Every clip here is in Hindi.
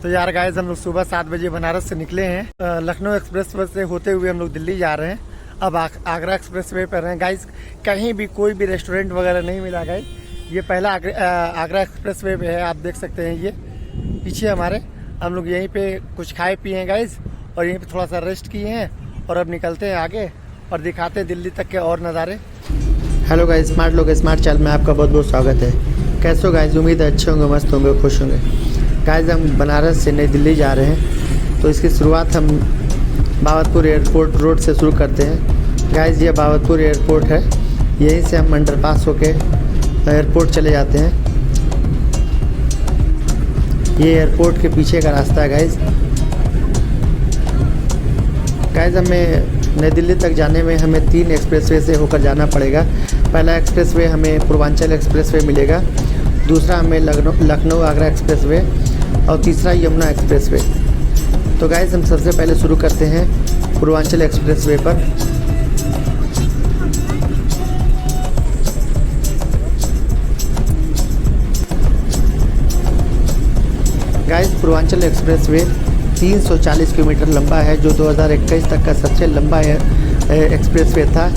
तो यार गाइस हम लोग सुबह 7 बजे बनारस से निकले हैं। लखनऊ एक्सप्रेस वे से होते हुए हम लोग दिल्ली जा रहे हैं। अब आगरा एक्सप्रेस वे पर हैं गाइस। कहीं भी कोई भी रेस्टोरेंट वगैरह नहीं मिला गाइस। ये पहला आगरा एक्सप्रेस वे पे है, आप देख सकते हैं। ये पीछे हमारे हम लोग यहीं पे कुछ खाए पिए हैं गाइस, और यहीं पे थोड़ा सा रेस्ट किए हैं और अब निकलते हैं आगे और दिखाते हैं दिल्ली तक के और नज़ारे। हेलो गाइस, स्मार्ट लोग स्मार्ट चैनल में आपका बहुत बहुत स्वागत है। कैसे हो गाइस? उम्मीद है अच्छे होंगे, मस्त होंगे, खुश होंगे। गाइस हम बनारस से नई दिल्ली जा रहे हैं, तो इसकी शुरुआत हम बाबतपुर एयरपोर्ट रोड से शुरू करते हैं। गाइस ये बाबतपुर एयरपोर्ट है, यहीं से हम अंडरपास होके एयरपोर्ट चले जाते हैं। ये एयरपोर्ट के पीछे का रास्ता है गाइस। गाइस हमें नई दिल्ली तक जाने में हमें 3 एक्सप्रेसवे से होकर जाना पड़ेगा। पहला एक्सप्रेसवे हमें पूर्वांचल एक्सप्रेसवे मिलेगा, दूसरा हमें लखनऊ आगरा एक्सप्रेसवे और तीसरा यमुना एक्सप्रेसवे। तो गाइस हम सबसे पहले शुरू करते हैं पूर्वांचल एक्सप्रेसवे पर। गाइस पूर्वांचल एक्सप्रेसवे 340 किलोमीटर लंबा है, जो 2021 तक का सबसे लंबा एक्सप्रेसवे था।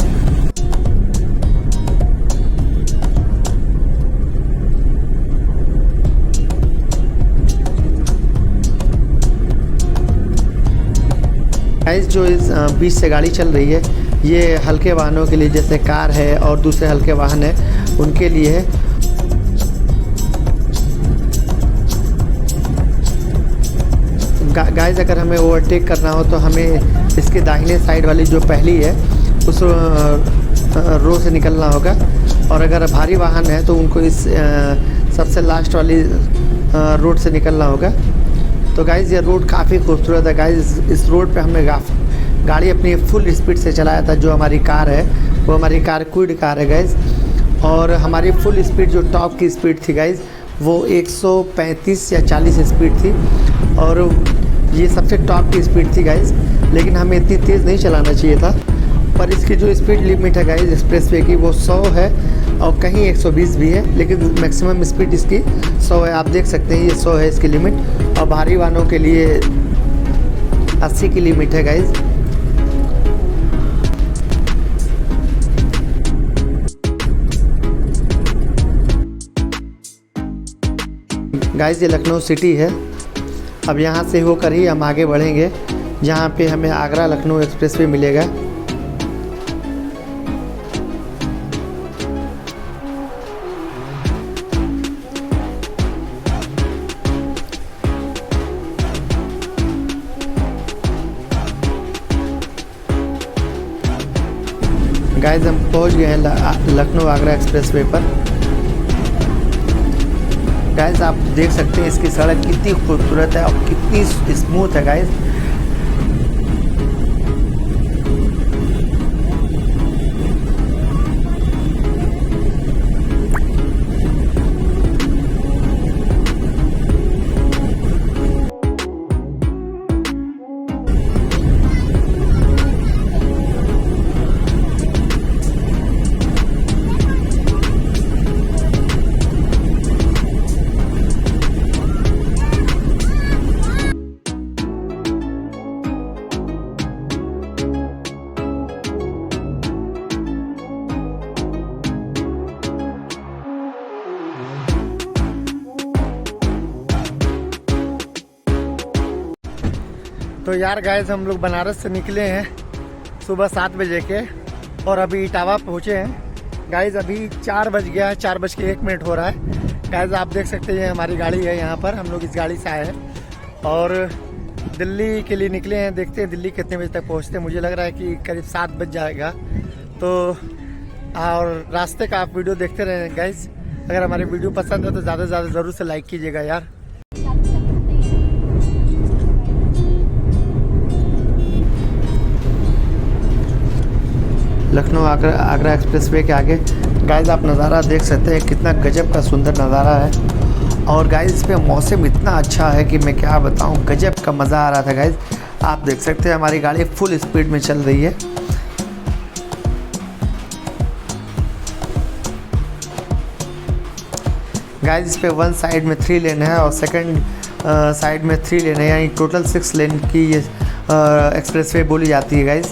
गाइस जो इस बीच से गाड़ी चल रही है, ये हल्के वाहनों के लिए, जैसे कार है और दूसरे हल्के वाहन हैं, उनके लिए है। गाइस अगर हमें ओवरटेक करना हो तो हमें इसके दाहिने साइड वाली जो पहली है उस रो से निकलना होगा, और अगर भारी वाहन है तो उनको इस सबसे लास्ट वाली रोड से निकलना होगा। तो गाइस ये रोड काफ़ी खूबसूरत है गाइस। इस रोड पे हमने गाड़ी अपनी फुल स्पीड से चलाया था। जो हमारी कार है वो हमारी कार क्विड कार है गाइस, और हमारी फुल स्पीड जो टॉप की स्पीड थी गाइस वो 135 या 40 स्पीड थी, और ये सबसे टॉप की स्पीड थी गाइस। लेकिन हमें इतनी तेज़ नहीं चलाना चाहिए था, पर इसकी जो स्पीड लिमिट है गाइस एक्सप्रेसवे की वो 100 है और कहीं 120 भी है, लेकिन मैक्सिमम स्पीड इसकी 100 है। आप देख सकते हैं ये 100 है इसकी लिमिट, और भारी वाहनों के लिए 80 की लिमिट है गाइस। गाइस ये लखनऊ सिटी है। अब यहाँ से होकर ही हम आगे बढ़ेंगे, जहाँ पे हमें आगरा लखनऊ एक्सप्रेसवे मिलेगा। गाइस हम पहुँच गए हैं लखनऊ आगरा एक्सप्रेसवे पर। गाइस आप देख सकते हैं इसकी सड़क कितनी खूबसूरत है और कितनी स्मूथ है गाइस। तो यार गाइस हम लोग बनारस से निकले हैं सुबह 7 बजे के, और अभी इटावा पहुँचे हैं। गाइस अभी 4 बज गया है, 4:01 हो रहा है। गाइस आप देख सकते हैं हमारी गाड़ी है यहाँ पर, हम लोग इस गाड़ी से आए हैं और दिल्ली के लिए निकले हैं। देखते हैं दिल्ली कितने बजे तक पहुँचते हैं। मुझे लग रहा है कि करीब 7 बज जाएगा। तो और रास्ते का आप वीडियो देखते रहें गाइस। अगर हमारी वीडियो पसंद है तो ज़्यादा से ज़्यादा ज़रूर से लाइक कीजिएगा यार। लखनऊ आगरा एक्सप्रेसवे के आगे गाइस आप नज़ारा देख सकते हैं, कितना गजब का सुंदर नज़ारा है। और गाइस इस पे मौसम इतना अच्छा है कि मैं क्या बताऊं, गजब का मज़ा आ रहा था गाइस। आप देख सकते हैं हमारी गाड़ी फुल स्पीड में चल रही है। गाइस इस पे वन साइड में 3 लेन है और सेकंड साइड में 3 लेन है, यानी टोटल 6 लेन की ये एक्सप्रेसवे बोली जाती है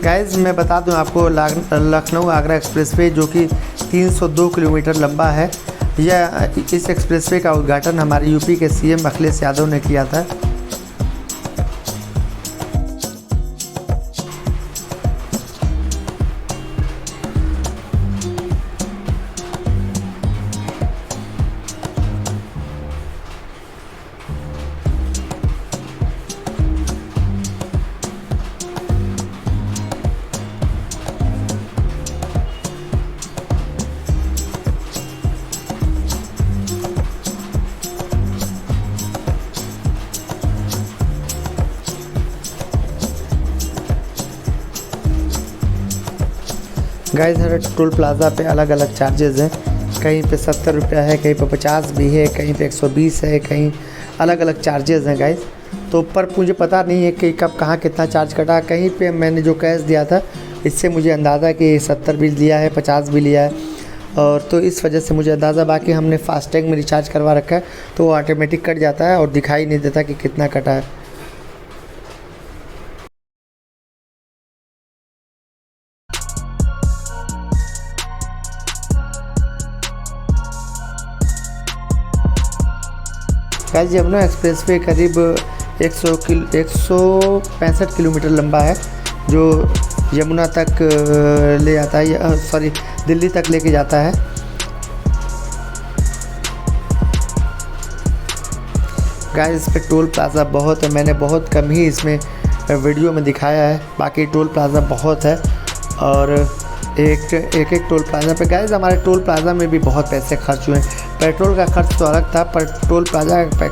गाइज़। मैं बता दूं आपको, लखनऊ आगरा एक्सप्रेसवे जो कि 302 किलोमीटर लंबा है, यह इस एक्सप्रेसवे का उद्घाटन हमारे यूपी के सीएम अखिलेश यादव ने किया था। गाइस हर टोल प्लाज़ा पे अलग अलग चार्जेस हैं, कहीं पे 70 रुपया है, कहीं पे 50 भी है, कहीं पे 120 है, कहीं अलग अलग चार्जेस हैं गाइस। तो पर मुझे पता नहीं है कि कब कहाँ कितना चार्ज कटा। कहीं पे मैंने जो कैश दिया था इससे मुझे अंदाज़ा कि 70 भी लिया है, 50 भी लिया है, और तो इस वजह से मुझे अंदाज़ा। बाकी हमने फास्टैग में रिचार्ज करवा रखा है तो वो ऑटोमेटिक कट जाता है और दिखाई नहीं देता कि कितना कटा है। गाइस यमुना एक्सप्रेसवे करीब 165 किलोमीटर लंबा है, जो यमुना तक ले जाता है, सॉरी दिल्ली तक लेके जाता है। गाइस इस पे टोल प्लाज़ा बहुत है, मैंने बहुत कम ही इसमें वीडियो में दिखाया है, बाकी टोल प्लाज़ा बहुत है। और एक टोल प्लाज़ा पे गाइस हमारे टोल प्लाज़ा में भी बहुत पैसे खर्च हुए हैं। पेट्रोल का खर्च तो अलग था, पर टोल प्लाज़ा का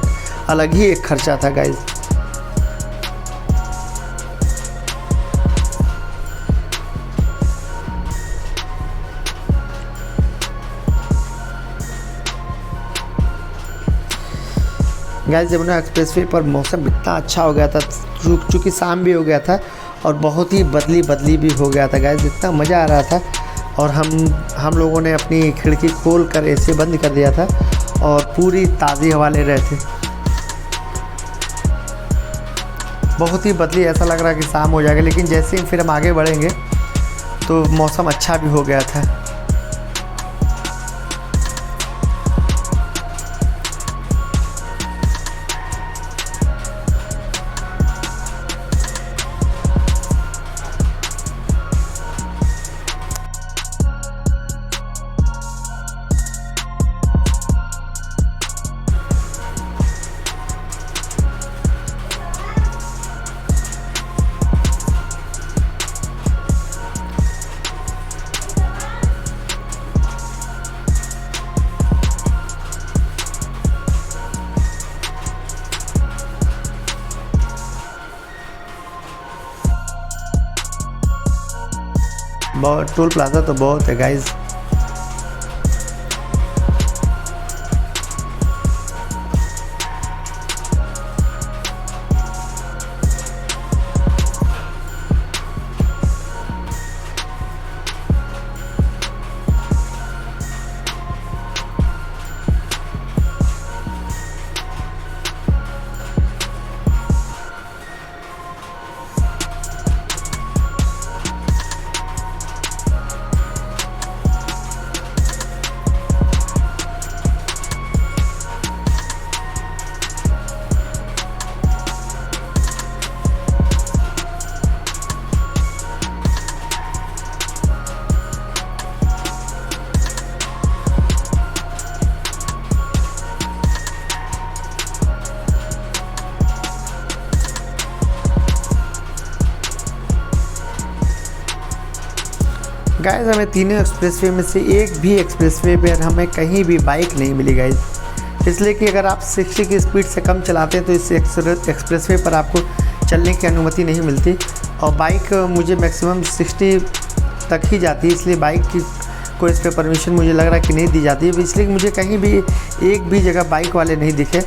अलग ही एक खर्चा था गाइस। गाइस यमुना एक्सप्रेसवे पर मौसम इतना अच्छा हो गया था, चूँकि शाम भी हो गया था और बहुत ही बदली भी हो गया था गाइस, इतना मज़ा आ रहा था। और हम लोगों ने अपनी खिड़की खोल कर एसी बंद कर दिया था और पूरी ताज़ी हवा ले रहे थे। बहुत ही बदली, ऐसा लग रहा कि शाम हो जाएगा, लेकिन जैसे ही फिर हम आगे बढ़ेंगे तो मौसम अच्छा भी हो गया था। बहुत टोल प्लाज़ा तो बहुत है गाइस। गाइस हमें तीनों एक्सप्रेसवे में से एक भी एक्सप्रेसवे पर हमें कहीं भी बाइक नहीं मिली गाइस, इसलिए कि अगर आप 60 की स्पीड से कम चलाते हैं तो इस एक्सप्रेसवे पर आपको चलने की अनुमति नहीं मिलती, और बाइक मुझे मैक्सिमम 60 तक ही जाती है, इसलिए बाइक की को इस पर परमिशन मुझे लग रहा है कि नहीं दी जाती है। इसलिए मुझे कहीं भी एक भी जगह बाइक वाले नहीं दिखे।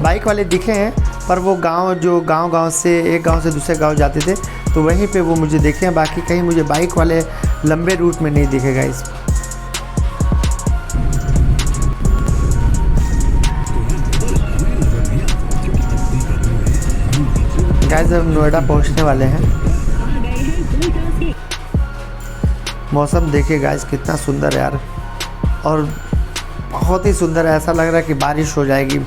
बाइक वाले दिखे हैं पर वो गांव से एक गांव से दूसरे गांव जाते थे तो वहीं पे वो मुझे देखे हैं, बाकी कहीं मुझे बाइक वाले लंबे रूट में नहीं दिखे गाइस। गाइस हम नोएडा पहुंचने वाले हैं। मौसम देखिए गाइस कितना सुंदर है यार, और बहुत ही सुंदर है, ऐसा लग रहा है कि बारिश हो जाएगी।